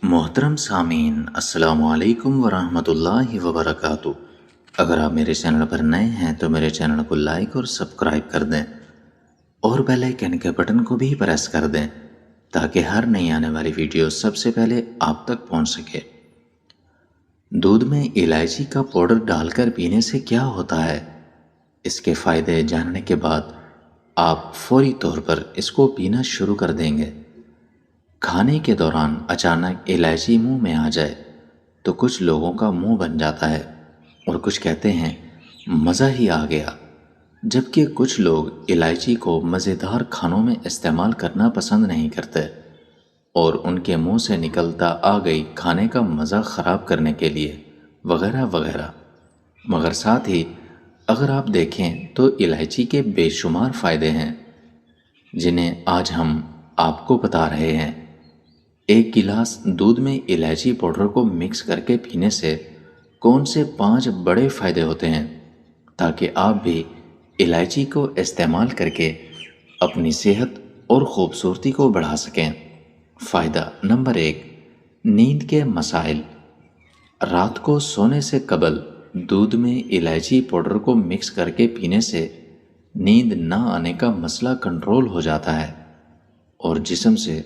محترم سامعین، السلام علیکم ورحمۃ اللہ وبرکاتہ۔ اگر آپ میرے چینل پر نئے ہیں تو میرے چینل کو لائک اور سبسکرائب کر دیں اور بیل آئیکن کے بٹن کو بھی پریس کر دیں تاکہ ہر نئی آنے والی ویڈیو سب سے پہلے آپ تک پہنچ سکے۔ دودھ میں الائچی کا پاؤڈر ڈال کر پینے سے کیا ہوتا ہے؟ اس کے فائدے جاننے کے بعد آپ فوری طور پر اس کو پینا شروع کر دیں گے۔ کھانے کے دوران اچانک الائچی منہ میں آ جائے تو کچھ لوگوں کا منہ بن جاتا ہے اور کچھ کہتے ہیں مزہ ہی آ گیا، جبکہ کچھ لوگ الائچی کو مزیدار کھانوں میں استعمال کرنا پسند نہیں کرتے اور ان کے منہ سے نکلتا آ گئی کھانے کا مزہ خراب کرنے کے لیے وغیرہ وغیرہ۔ مگر ساتھ ہی اگر آپ دیکھیں تو الائچی کے بے شمار فائدے ہیں جنہیں آج ہم آپ کو بتا رہے ہیں۔ ایک گلاس دودھ میں الائچی پاؤڈر کو مکس کر کے پینے سے کون سے 5 بڑے فائدے ہوتے ہیں تاکہ آپ بھی الائچی کو استعمال کر کے اپنی صحت اور خوبصورتی کو بڑھا سکیں۔ فائدہ نمبر 1، نیند کے مسائل۔ رات کو سونے سے قبل دودھ میں الائچی پاؤڈر کو مکس کر کے پینے سے نیند نہ آنے کا مسئلہ کنٹرول ہو جاتا ہے اور جسم سے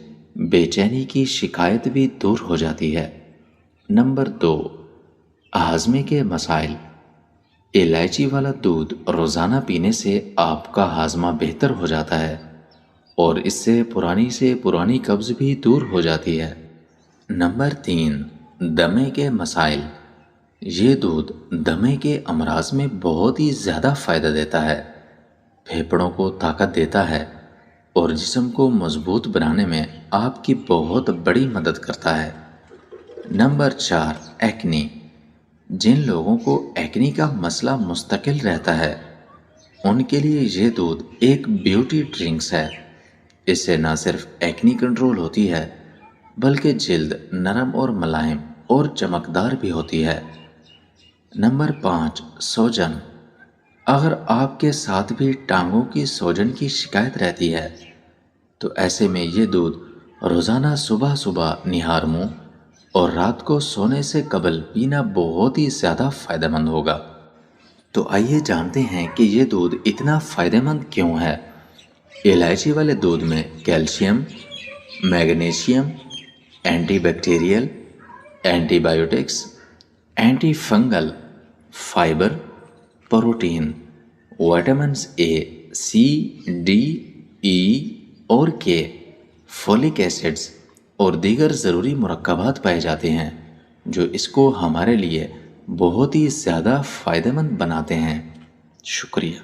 بے چینی کی شکایت بھی دور ہو جاتی ہے۔ نمبر 2، ہاضمے کے مسائل۔ الائچی والا دودھ روزانہ پینے سے آپ کا ہاضمہ بہتر ہو جاتا ہے اور اس سے پرانی قبض بھی دور ہو جاتی ہے۔ نمبر 3، دمے کے مسائل۔ یہ دودھ دمے کے امراض میں بہت ہی زیادہ فائدہ دیتا ہے، پھیپھڑوں کو طاقت دیتا ہے اور جسم کو مضبوط بنانے میں آپ کی بہت بڑی مدد کرتا ہے۔ Number 4، acne. جن لوگوں کو ایکنی کا مسئلہ مستقل رہتا ہے ان کے لیے یہ دودھ ایک بیوٹی ڈرنکس ہے۔ اس سے نہ صرف ایکنی کنٹرول ہوتی ہے بلکہ جلد نرم اور ملائم اور چمکدار بھی ہوتی ہے۔ نمبر 5، سوجن۔ اگر آپ کے ساتھ بھی ٹانگوں کی سوجن کی شکایت رہتی ہے تو ایسے میں یہ دودھ روزانہ صبح نہار منہ اور رات کو سونے سے قبل پینا بہت ہی زیادہ فائدہ مند ہوگا۔ تو آئیے جانتے ہیں کہ یہ دودھ اتنا فائدہ مند کیوں ہے۔ الائچی والے دودھ میں calcium, magnesium, anti bacterial, anti biotics, anti fungal, fiber, protein, vitamins A, C, D, E اور کے، فولک ایسڈز اور دیگر ضروری مرکبات پائے جاتے ہیں جو اس کو ہمارے لیے بہت ہی زیادہ فائدہ مند بناتے ہیں۔ شکریہ۔